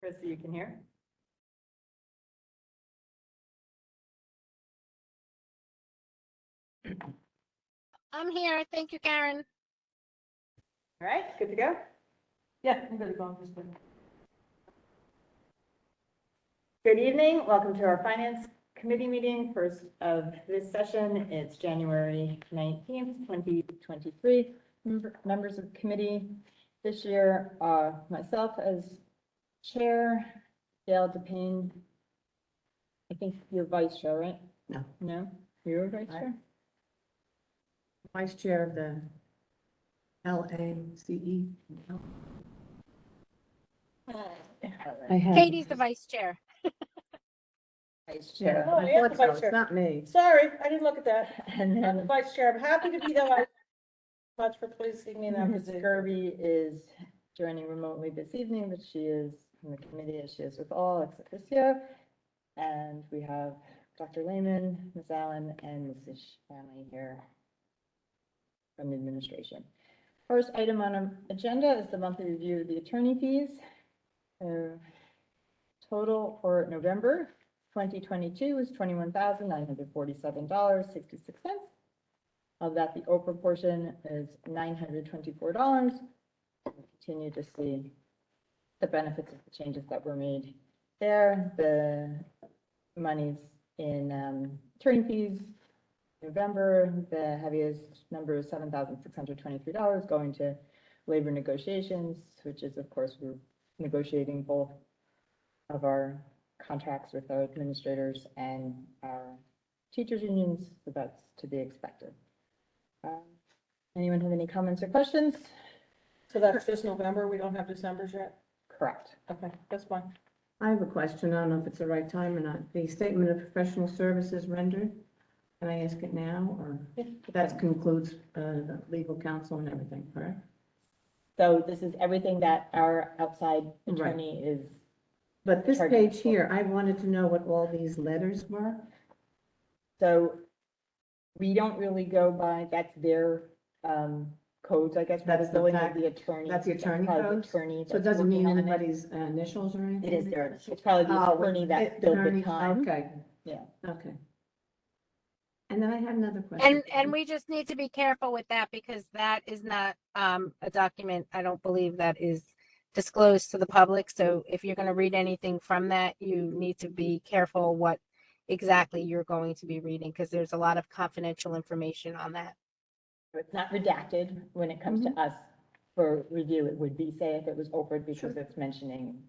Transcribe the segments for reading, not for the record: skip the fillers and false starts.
Chris, you can hear? I'm here. Thank you, Karen. All right, good to go? Yeah, I'm good to go. I'm just good. Good evening. Welcome to our Finance Committee meeting, first of this session. It's January 19th, 2023. Members of committee this year are myself as chair, Gail DePayne. I think you're vice chair, right? No. No? You're vice chair? Vice chair of the LACE. I have. Katie's the vice chair. Vice Yeah, chair. Oh, I I am thought the so. vice It's chair. not me. Sorry, I didn't look at that. And I'm the then vice chair. I'm happy to be the vice. Much for placing me in that Ms. position. Kirby is joining remotely this evening, but she is in the committee as she is with all except this year. And we have Dr. Lehman, Ms. Allen, and Mrs. Shanley here from administration. First item on our agenda is the monthly review of the attorney fees. Total for November 2022 is $21,947.66. Of that, the Oprah portion is $924. We continue to see the benefits of the changes that were made there. The monies in attorney fees, November, the heaviest number is $7,623 going to labor negotiations, which is, of course, we're negotiating both of our contracts with our administrators and our teachers unions, so that's to be expected. Anyone have any comments or questions? So that's just November. We don't have December's yet. Correct. Okay, that's fine. I have a question. I don't know if it's the right time or not. The statement of professional services rendered, can I ask it now, or that concludes the legal counsel and everything, correct? So this is everything that our outside Right. attorney is, But this Charging page for. here, I wanted to know what all these letters were. so we don't really go by, that's their codes, I guess, That's that's the billing of fact- the attorney. that's the attorney probably the codes? attorney So it that's doesn't mean working on it. anybody's initials or anything? It is their, it's probably the Oh, attorney that filled the attorney, time. Okay. Yeah. Okay. And then I had another question. And we just need to be careful with that because that is not a document, I don't believe that is disclosed to the public. So if you're going to read anything from that, you need to be careful what exactly you're going to be reading because there's a lot of confidential information on that. It's not redacted when it comes to us for review. It would be, say, if it was Oprah, because Sure. it's mentioning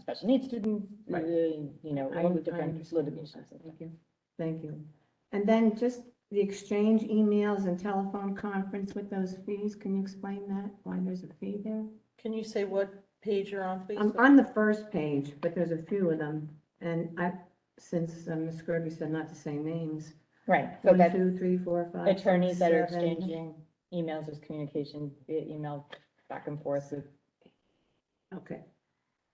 special needs students, Right. you know, I- all the I different understand. litigations. Thank you. Thank you. And then just the exchange emails and telephone conference with those fees, can you explain that, why there's a fee there? Can you say what page you're on, please? I'm on the first page, but there's a few of them, and since Ms. Kirby said not to say names, Right, so 1, that's 2, 3, 4, 5, attorneys that are 7. exchanging emails as communication via email back and forth with Okay,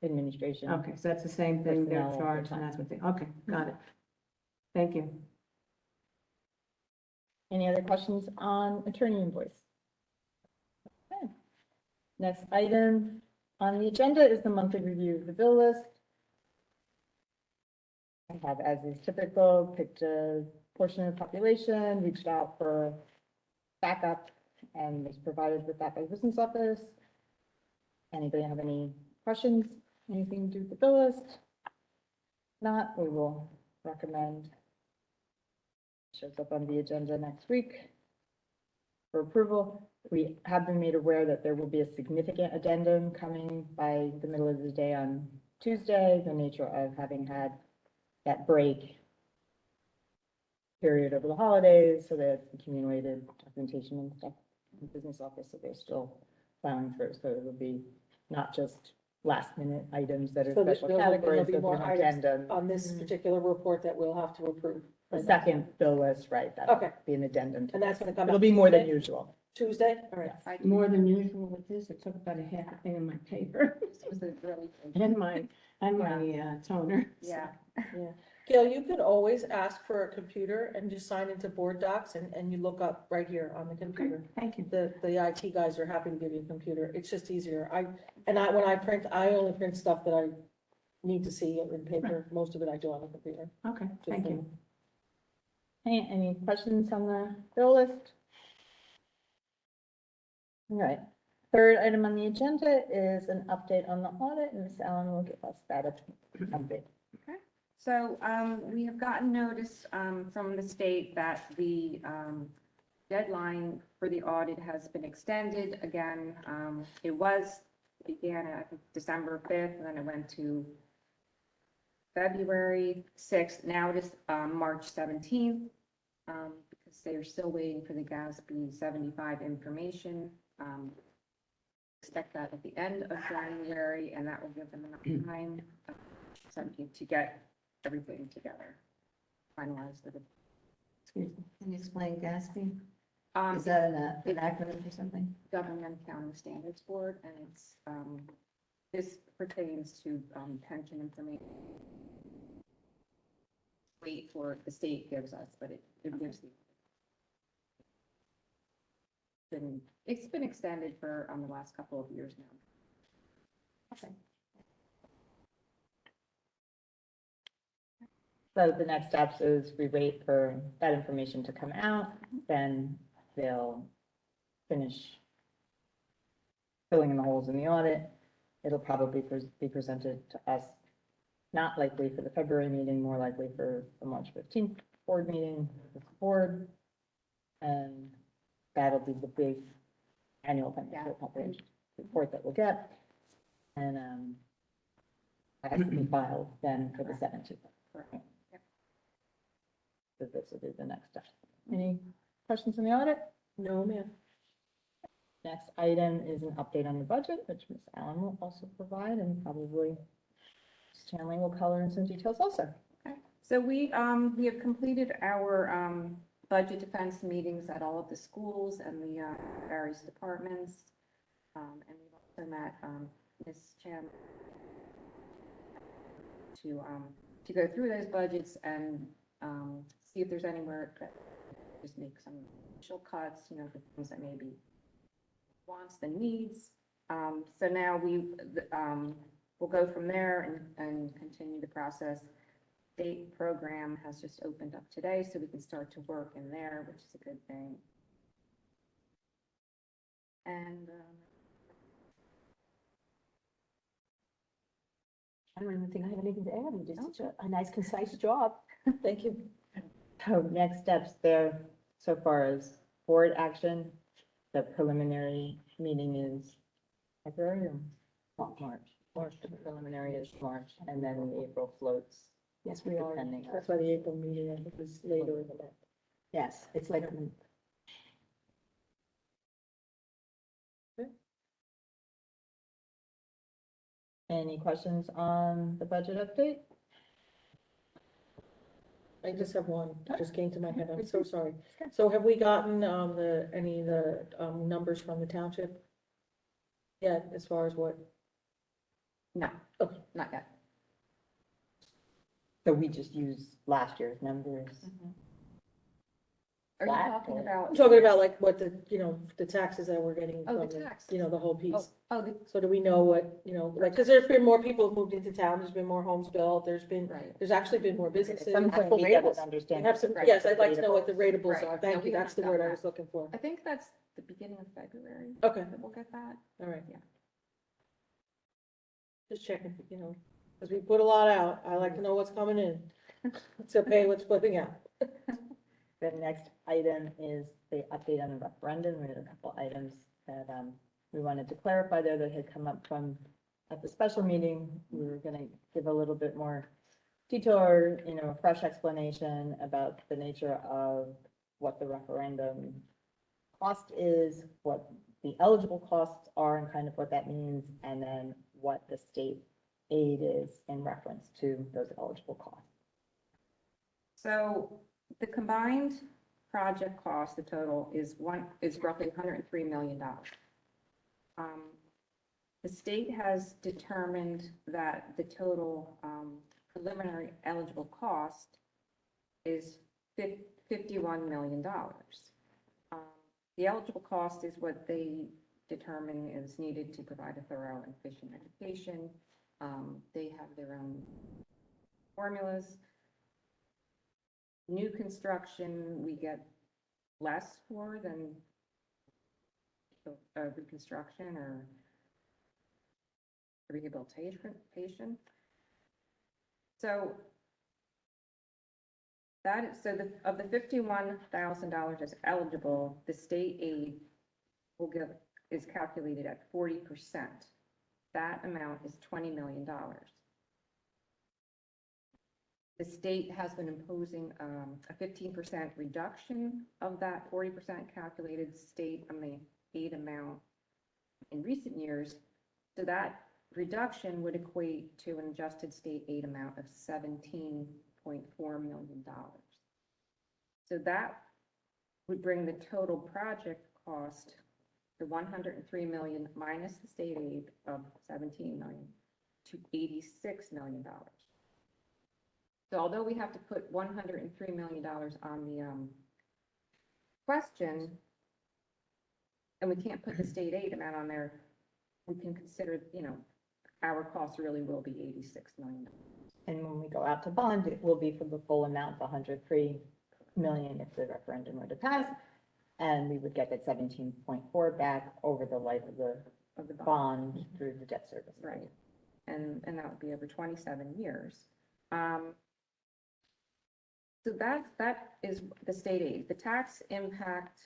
administration. okay, so that's the same thing, they're Personnel charged, and overtime. that's what they, okay, got it. Thank you. Any other questions on attorney invoice? Okay. Next item on the agenda is the monthly review of the bill list. I have, as is typical, picked a portion of the population, reached out for backup, and was provided with that by the business office. Anybody have any questions? Anything to do with the bill list? Not, we will recommend. Shows up on the agenda next week for approval. We have been made aware that there will be a significant addendum coming by the middle of the day on Tuesday, the nature of having had that break period over the holidays, so that accumulated documentation and stuff in the business office, so they're still plowing through. So it will be not just last minute items that are So special there'll categories, be there'll more be an items addendum. on this particular report that we'll have to approve. The second bill list, right, that'll Okay. be an addendum. to And that's this. gonna come It'll out be more than Tuesday? usual. Tuesday? All right. More than usual with this, it took about a half a thing in my paper, and my toner. Yeah. Yeah. Gail, you could always ask for a computer and just sign into Board Docs and you look up right here on the computer. Thank you. The IT guys are happy to give you a computer. It's just easier. When I print, I only print stuff that I need to see it in paper. Most of it I do on the computer. Okay, just thank for- you. Any questions on the bill list? All right. Third item on the agenda is an update on the audit, and Ms. Allen will give us that update. So we have gotten notice from the state that the deadline for the audit has been extended. Again, began at, I think, December 5th, and then it went to February 6th. Now it is March 17th, because they are still waiting for the GASB 75 information. Expect that at the end of January, and that will give them enough time, 17th, to get everything together, finalize the. Excuse me, can you explain GASB? Um, Is that an acronym for something? Government Accounting Standards Board, and it's, this pertains to pension information. Wait for the state gives us, but it gives the. It's been extended for the last couple of years now. Okay. So the next steps is we wait for that information to come out, then they'll finish filling in the holes in the audit. It'll probably be presented to us, not likely for the February meeting, more likely for the March 15th board meeting with the board. And that'll be the big annual financial operations report that we'll get. And that has to be filed then for the 17th. Correct. So this will be the next step. Any questions on the audit? No, ma'am. Next item is an update on the budget, which Ms. Allen will also provide, and probably Stanley will color in some details also. So we have completed our budget defense meetings at all of the schools and the various departments. And we've also met Ms. Chan to go through those budgets and see if there's anywhere that just make some initial cuts, you know, the things that maybe wants and needs. So now we'll go from there and continue the process. State program has just opened up today, so we can start to work in there, which is a good thing. And I don't even think I have anything to add. You did such a nice, concise job. Thank you. So next steps there, so far as board action, the preliminary meeting is February or March? March, the preliminary is March, and then the April floats. Yes, we are. Depending on- That's why the April meeting, I think, was later in the month. Yes, it's later. Any questions on the budget update? I just have one, it just came to my head, I'm so sorry. So have we gotten, any of the, numbers from the township? Yet, as far as what, no, Okay. not yet. So we just use last year's numbers. Are you Flat talking or- about? I'm talking about like what the, the taxes that we're getting Oh, from the the, tax. the whole piece. Oh, So do we know what, like, because there's been more people who've moved into town, there's been more homes built, right. there's actually been more businesses. At some point, we We gotta understand. have some, Right. yes, I'd like to know what the ratables Right. are, No, thank we you, that's the haven't word done I that. was looking for. I think that's the beginning of February. Okay, That we'll get that. all right. Yeah. Just checking, because we put a lot out, I like to know what's coming in, to pay what's flipping out. The next item is the update on the referendum. We had a couple items that we wanted to clarify there that had come up from at the special meeting. We were going to give a little bit more detail or, a fresh explanation about the nature of what the referendum cost is, what the eligible costs are and kind of what that means, and then what the state aid is in reference to those eligible costs. So the combined project cost, the total is roughly $103 million. The state has determined that the total preliminary eligible cost is $51 million. The eligible cost is what they determine is needed to provide a thorough and efficient education They have their own formulas. New construction, we get less for than reconstruction or rehabilitation. So that is, so of the $51,000 that's eligible, the state aid is calculated at 40%. That amount is $20 million. The state has been imposing a 15% reduction of that 40% calculated state aid amount in recent years. So that reduction would equate to an adjusted state aid amount of $17.4 million. So that would bring the total project cost to $103 million minus the state aid of $17 million to $86 million. So although we have to put $103 million on the question, and we can't put the state aid amount on there, we can consider, our costs really will be $86 million. And when we go out to bond, it will be for the full amount, the 103 million if the referendum were to pass. And we would get that 17.4 back over the life of the bond through the debt service. Right. And that would be over 27 years. So that is the state aid. The tax impact,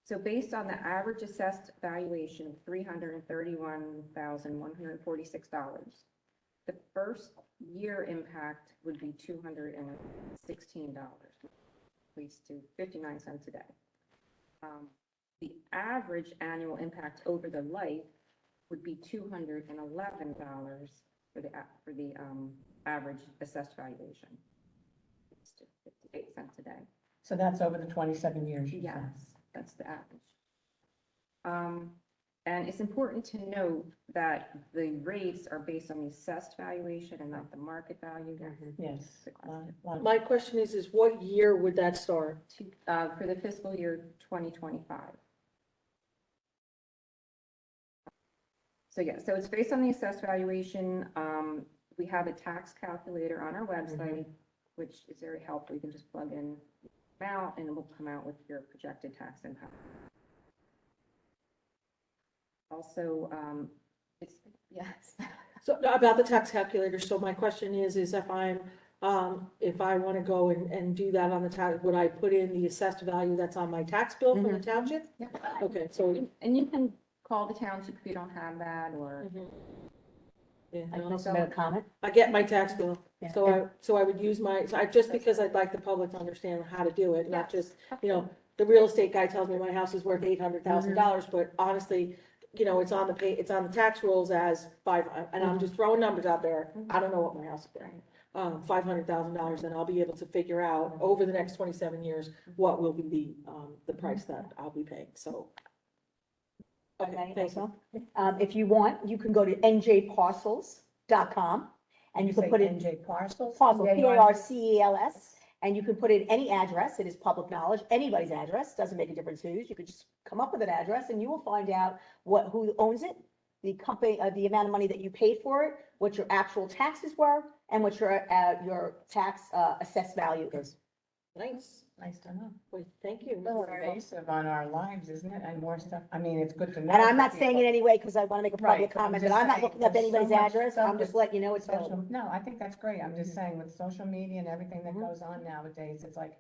so based on the average assessed valuation of $331,146, the first year impact would be $216, equates to 59 cents a day. The average annual impact over the life would be $211 for the average assessed valuation. It's 58 cents a day. So that's over the 27 years, you said? Yes, that's the average. And it's important to note that the rates are based on the assessed valuation and not the market value. Yes. The question. My question is what year would that start? For the fiscal year 2025. So yeah, so it's based on the assessed valuation. We have a tax calculator on our website, which is very helpful. You can just plug in the amount and it will come out with your projected tax impact. Also, yes. So about the tax calculator, so my question is if I want to go and do that on the tax, would I put in the assessed value that's on my tax bill from the township? Yeah. Okay, so. And you can call the township if you don't have that, or. Yeah, I no, can submit a comment. I get my tax bill, Yeah. so I would use just because I'd like the public to understand how to do it, not Yes. just, the real estate guy tells me my house is worth $800,000, but honestly, it's on the tax rolls as and I'm just throwing numbers out there, I don't know what my house is worth. $500,000, and I'll be able to figure out over the next 27 years, what will be the price that I'll be paying, so. Okay, thanks. If you want, you can go to njparcels.com and you can put in NJ Parcels? parcel, Parcels, and you can put in any address. It is public knowledge, anybody's address, doesn't make a difference whose. You could just come up with an address and you will find out who owns it, the company, the amount of money that you paid for it, what your actual taxes were, and what your tax assessed value is. Nice, Nice to know. well, thank you. Invasive on our lives, isn't it? And more stuff. I mean, it's good to know. And I'm not for saying it people. anyway because I want to make a public Right, but I'm comment, just but I'm not saying, looking up there's so anybody's much address. stuff I'm just with letting you know it's Social, available. no, I think that's great. I'm just saying with social media and everything that goes on nowadays, it's like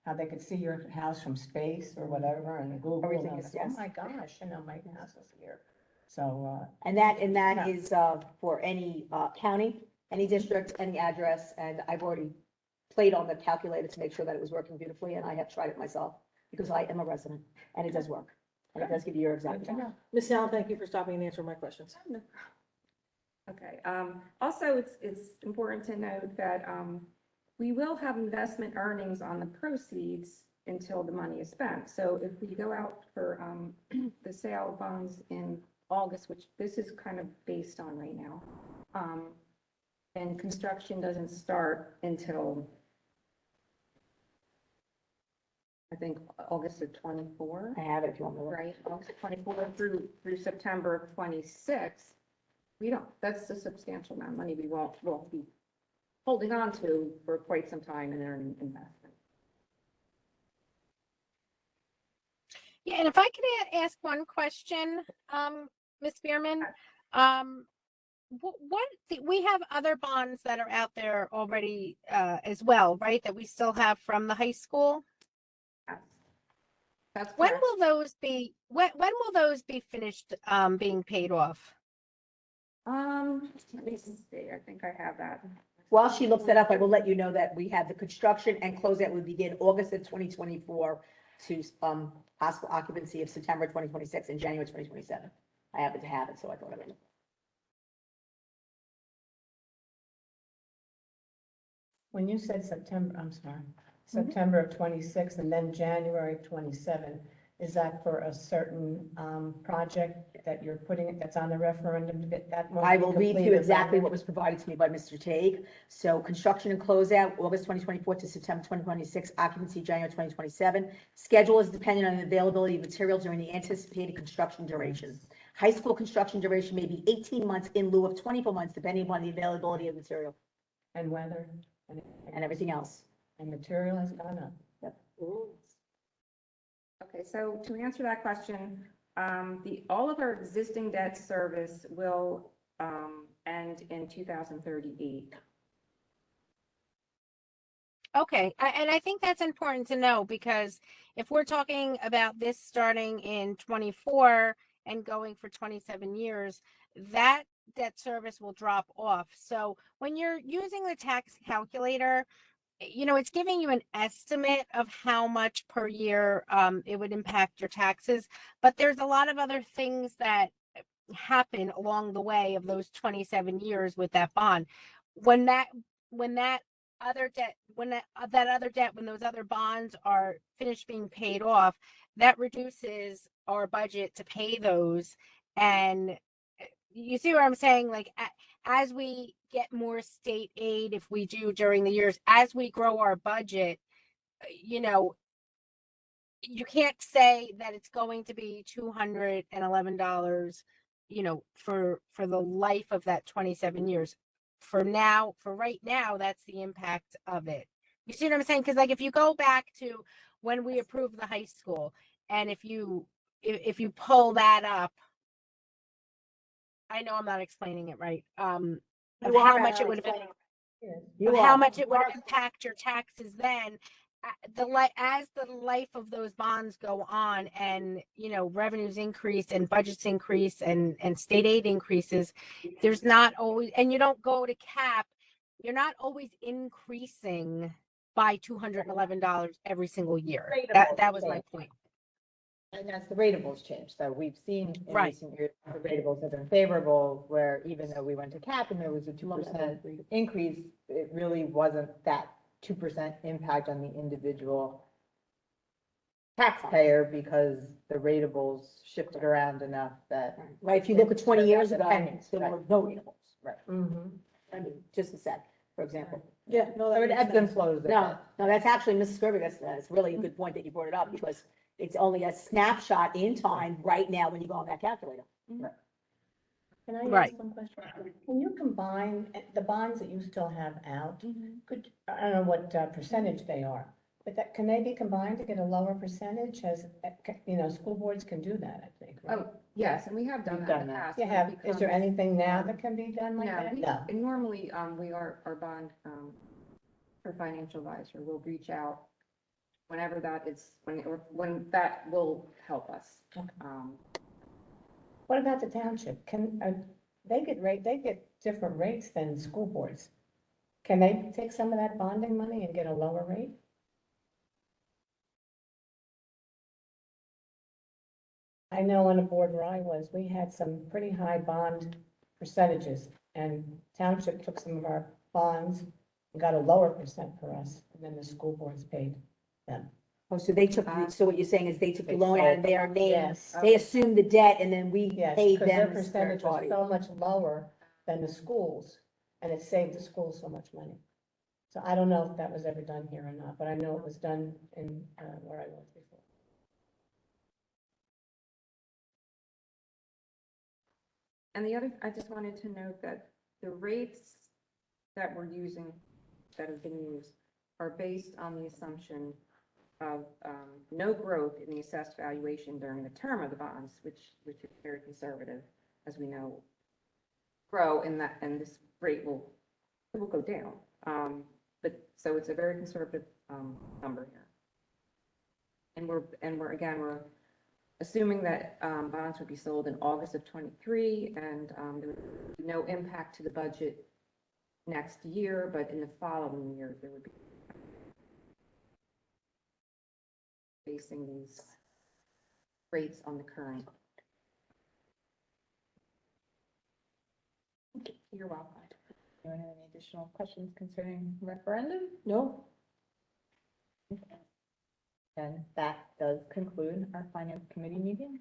how they could see your house from space or whatever and Google. Everything and is, it's like, yes. oh my gosh, my house is here. So, And that Yeah. is for any county, any district, any address, and I've already played on the calculator to make sure that it was working beautifully, and I have tried it myself, because I am a resident, and it does work. And it does give you your exact good to amount. know. Ms. Allen, thank you for stopping and answering my questions. Okay, also, it's important to note that, we will have investment earnings on the proceeds until the money is spent. So if we go out for, the sale of bonds in August, which this is kind of based on right now, and construction doesn't start until I think, August of 24, I have it if you want me to look. right? August of 24 through September of 26. We don't, that's a substantial amount of money we'll be holding on to for quite some time in our investment. Yeah, and if I could ask one question, Ms. Bierman, we have other bonds that are out there already, as well, right? That we still have from the high school. Yes. That's When correct. will those be, when will those be finished, being paid off? Let me see, I think I have that. While she looks that up, I will let you know that we have the construction and closeout would begin August of 2024 to, possible occupancy of September 2026 and January 2027. I happen to have it, so I thought I would. When you said September, I'm sorry, September of 26 and then January of 27, is that for a certain project that you're putting, that's on the referendum to get that? won't I be will read to you completed exactly by what was provided to me by Mr. Tague. So construction and closeout, August 2024 to September 2026, occupancy January 2027. Schedule is dependent on the availability of material during the anticipated construction duration. High school construction duration may be 18 months in lieu of 24 months, depending upon the availability of material and weather and everything else. and material has gone up. Okay, so to answer that question, all of our existing debt service will end in 2038. Okay, and I think that's important to know because if we're talking about this starting in 24 and going for 27 years, that debt service will drop off. So when you're using the tax calculator, it's giving you an estimate of how much per year it would impact your taxes, but there's a lot of other things that happen along the way of those 27 years with that bond. When that other debt, when those other bonds are finished being paid off, that reduces our budget to pay those. And you see what I'm saying? Like, as we get more state aid, if we do during the years, as we grow our budget, you can't say that it's going to be $211, for the life of that 27 years. For right now, that's the impact of it. You see what I'm saying? Because like if you go back to when we approved the high school, and if you pull that up, I know I'm not explaining it right. Of You are how much it would have You how are. much it would impact your taxes then. As the life of those bonds go on, and revenues increase and budgets increase and state aid increases, there's not always, and you don't go to cap, you're not always increasing by $211 every single year. That was my point. And that's the ratables change. So we've seen in Right. recent years, the ratables have been favorable, where even though we went to cap and there was a 2% increase, it really wasn't that 2% impact on the individual taxpayer because the ratables shifted around enough that. Right, if you look at 20 years ago, Pennies, there right. were no ratables. Right. I mean, just a sec, for example. Yeah, no, So that it makes ebbs and sense. flows. a No, bit. no, that's actually, Mrs. Kirby, that's really a good point that you brought it up, because it's only a snapshot in time right now when you go on that calculator. Can I Right. ask one question? When you combine the bonds that you still have out, I don't know what percentage they are, but can they be combined to get a lower percentage? School boards can do that, I think, right? Oh, yes, and we have done We've that in done the that. past. You when it have, is there becomes- anything now that can be done like that? No. And normally, our bond, our financial advisor will reach out whenever that is, when that will help us. Okay. Um, What about the township? They get different rates than school boards. Can they take some of that bonding money and get a lower rate? I know on the board where I was, we had some pretty high bond percentages, and township took some of our bonds and got a lower percent for us than the school boards paid them. Oh, so they took, so what you're saying is they took the They loan out of sold their name, Yes. they assumed the debt, and then we Yes, paid because their them as third percentage was party. so much lower than the schools, and it saved the schools so much money. So I don't know if that was ever done here or not, but I know it was done in, where I was before. And the other, I just wanted to note that the rates that we're using, that have been used, are based on the assumption of no growth in the assessed valuation during the term of the bonds, which is very conservative, as we know, grow, and this rate will go down. But so it's a very conservative number here. And we're assuming that bonds would be sold in August of '23, and there would be no impact to the budget next year, but in the following year, there would be basing these rates on the current. You're welcome. Anyone have any additional questions concerning referendum? No? And that does conclude our finance committee meeting.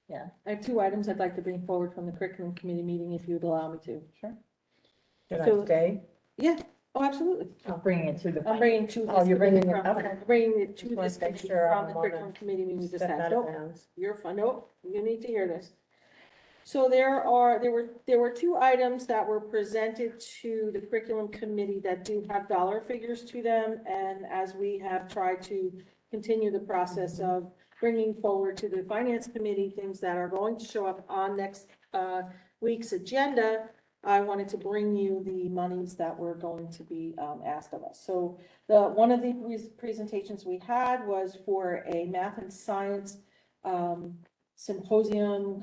Yeah, I have 2 items I'd like to bring forward from the curriculum committee meeting, if you'd allow me to. sure. Should So- I stay? Yeah, oh, absolutely. I'm bringing it to the. I'm bringing to. Oh, you're bringing it, from- okay. I'm bringing it to Just wanna this make committee sure I from the don't wanna curriculum committee meeting we just Step had. out of Nope, bounds. you're fine, nope, you need to hear this. So there were 2 items that were presented to the curriculum committee that do have dollar figures to them, and as we have tried to continue the process of bringing forward to the finance committee things that are going to show up on next week's agenda, I wanted to bring you the monies that were going to be asked of us. So one of the presentations we had was for a math and science symposium,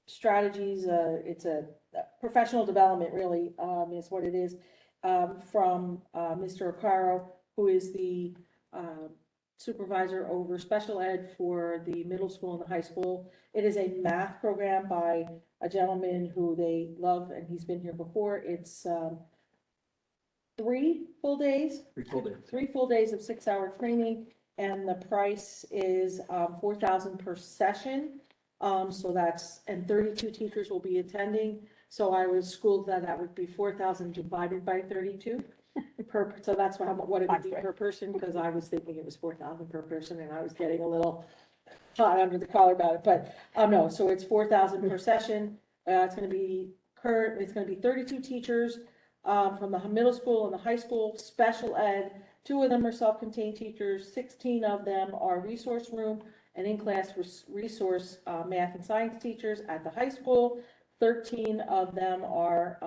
strategies, it's a professional development really, is what it is, from Mr. Ocaro, who is the supervisor over special ed for the middle school and the high school. It is a math program by a gentleman who they love, and he's been here before. It's 3 full days. 3 full days. 3 full days of 6-hour training, and the price is $4,000 per session. So that's, and 32 teachers will be attending. So I was schooled that would be 4,000 divided by 32 so that's what it would be per person, because I was thinking it was 4,000 per person, and I was getting a little hot under the collar about it, but, no, so it's 4,000 per session. It's gonna be 32 teachers, from the middle school and the high school, special ed. 2 of them are self-contained teachers, 16 of them are resource room and in-class resource, math and science teachers at the high school. 13 of them are,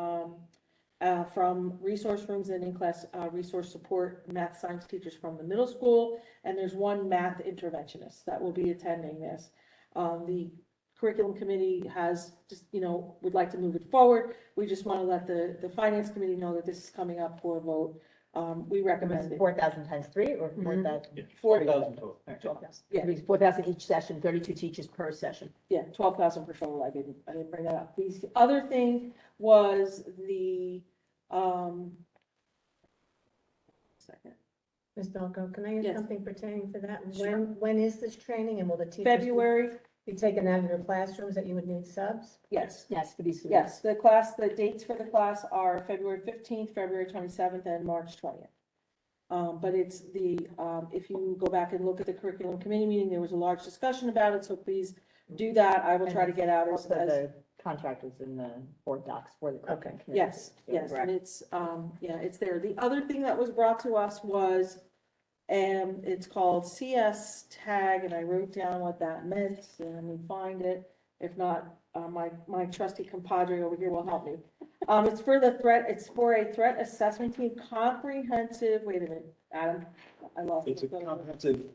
from resource rooms and in-class resource support math science teachers from the middle school, and there's 1 math interventionist that will be attending this. The curriculum committee has just, would like to move it forward. We just want to let the finance committee know that this is coming up for a vote. We recommend it. 4,000 times 3 or Mhm. 4,000? Yeah, 4,000 total. 12,000. Yeah. 4,000 each session, 32 teachers per session. Yeah, 12,000 per shovel. I didn't bring that up. The other thing was the, second, Ms. Dalko, can I ask Yes. something pertaining to that? Sure. When is this training, and will the teachers February, be taken out of their classrooms that you would need subs? yes. Yes, for these. Yes, the dates for the class are February 15th, February 27th, and March 20th. But it's if you go back and look at the curriculum committee meeting, there was a large discussion about it, so please do that. I will try to get out as, Also, the contractors in the board docs for the. curriculum committee. yes, yes, and it's, it's there. The other thing that was brought to us was, it's called CS tag, and I wrote down what that meant, and let me find it. If not, my trusty compadre over here will help me. It's for a threat assessment team, comprehensive, wait a minute, Adam, I lost it. It's a comprehensive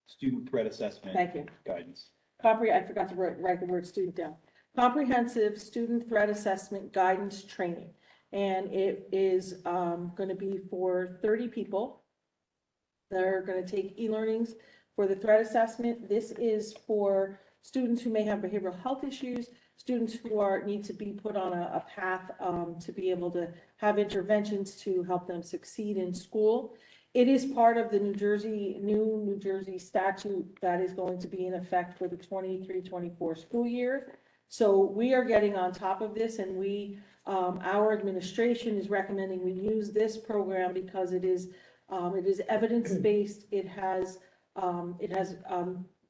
student threat assessment Thank you. guidance. I forgot to write the word student down. Comprehensive Student Threat Assessment Guidance Training. And it is going to be for 30 people. They're going to take e-learnings for the threat assessment. This is for students who may have behavioral health issues, students who need to be put on a path to be able to have interventions to help them succeed in school. It is part of the New Jersey statute that is going to be in effect for the 23-24 school year. So we are getting on top of this, and our administration is recommending we use this program because it is evidence-based, it has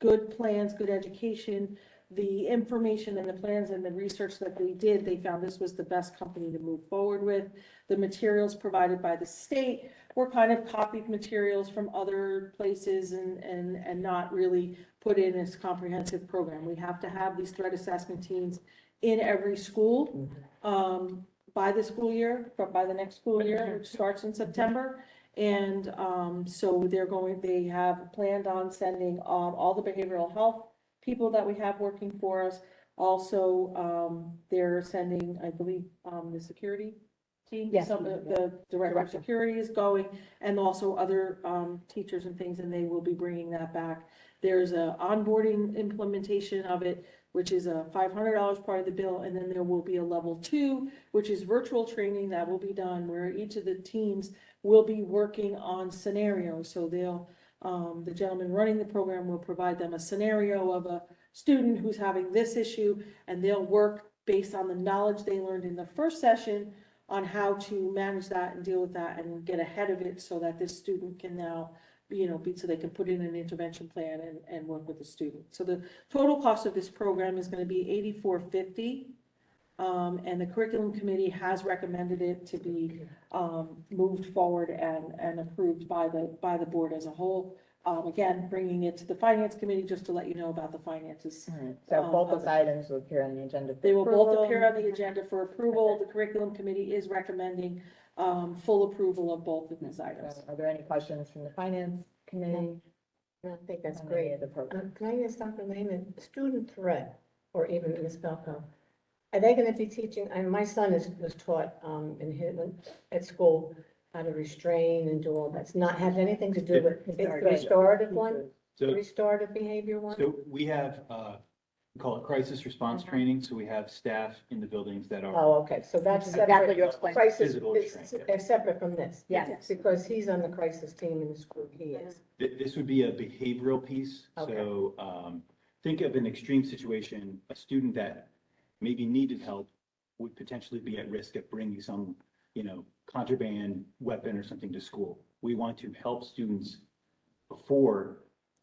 good plans, good education. The information and the plans and the research that they did, they found this was the best company to move forward with. The materials provided by the state were kind of copied materials from other places and not really put in this comprehensive program. We have to have these threat assessment teams in every school by the school year, by the next school year, which starts in September. And so they have planned on sending all the behavioral health people that we have working for us. Also, they're sending, I believe, the security team. Yes. The director of security is going, and also other teachers and things, and they will be bringing that back. There's a onboarding implementation of it, which is a $500 part of the bill, and then there will be a level 2, which is virtual training that will be done, where each of the teams will be working on scenarios. So the gentleman running the program will provide them a scenario of a student who's having this issue, and they'll work based on the knowledge they learned in the first session on how to manage that and deal with that and get ahead of it so that this student can now, so they can put in an intervention plan and work with the student. So the total cost of this program is going to be $84.50. And the curriculum committee has recommended it to be moved forward and approved by the board as a whole. Again, bringing it to the finance committee just to let you know about the finances. All right, so both those items will appear on the agenda. for They will both approval. appear on the agenda for approval. The curriculum committee is recommending full approval of both of these items. So are there any questions from the finance committee? I think that's on any great. of the programs? Can I ask Dr. Lehman, student threat, or even Ms. Belko, are they gonna be teaching, and my son was taught, at school, how to restrain and do all that. It's not, have anything to do with, it's the restorative one, So, restorative behavior one? so we have, we call it crisis response training. So we have staff in the buildings that are, Oh, okay, so that's Exactly what separate. you're explaining. Crisis, Physical it's restraint, it's separate from this. Yes. Because he's on the crisis team in the school, he is. this would be a behavioral piece. Okay. So, think of an extreme situation, a student that maybe needed help would potentially be at risk of bringing some, contraband weapon or something to school. We want to help students before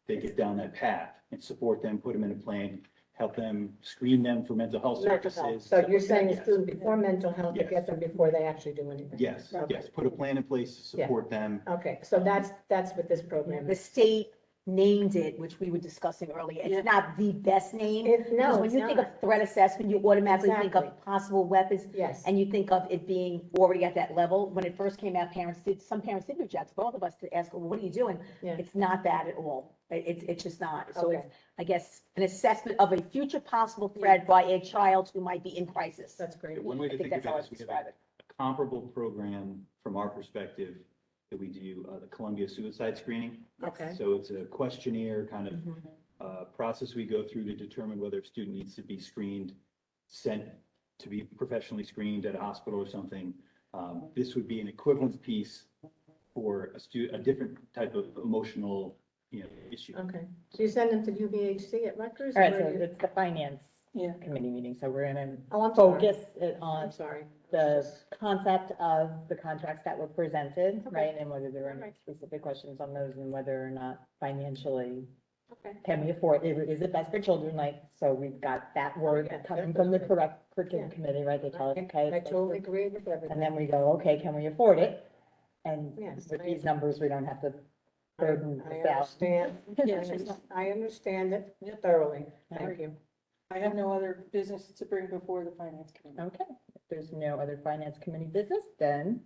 they get down that path and support them, put them in a plan, help them, screen them for mental health Mental services. health. So stuff you're like that, saying the yes. student before mental health, to Yes. get them before they actually do anything? Yes, Okay. yes, put a plan in place to support them. Okay, so that's what this program The is. state named it, which we were discussing earlier. Yeah. It's not the best name. No, Because when it's you think not. of threat assessment, you automatically think Exactly. of possible weapons. Yes. And you think of it being already at that level. When it first came out, some parents did reject, both of us, to ask, well, what are you doing? Yeah. It's not that at all. It's just not. So Okay. it's, I guess, an assessment of a future possible threat by a child who might be in crisis. That's great. One way I to think think that's how about I it is we have describe it. a comparable program from our perspective that we do, the Columbia suicide screening. Okay. So it's a questionnaire kind of Mhm. process we go through to determine whether a student needs to be screened, sent to be professionally screened at a hospital or something. This would be an equivalent piece for a different type of emotional, issue. Okay. So you send them to UBHC at Rutgers? All right, or so you- it's the finance Yeah. committee meeting, so we're gonna Oh, I'm sorry. focus it on I'm sorry. the concept of the contracts that were presented, Okay. right? And whether there were any Alright. specific questions on those and whether or not financially, Okay. can we afford, is it best for children? Like, so we've got that word Yeah, coming from the correct curriculum Yeah. committee, right? They tell us, okay. I it's best totally for- agree with everything. And then we go, okay, can we afford it? And Yes, with I- these numbers, we don't have to burden I this out. understand. Yeah. I understand it thoroughly. Thank Alright. you. I have no other business to bring before the finance committee. Okay, if there's no other finance committee business, then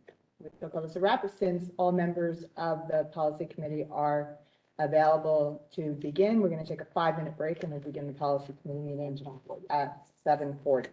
we'll call this a wrap. Since all members of the policy committee are available to begin, we're going to take a 5-minute break and we'll begin the policy committee meeting at 7:40.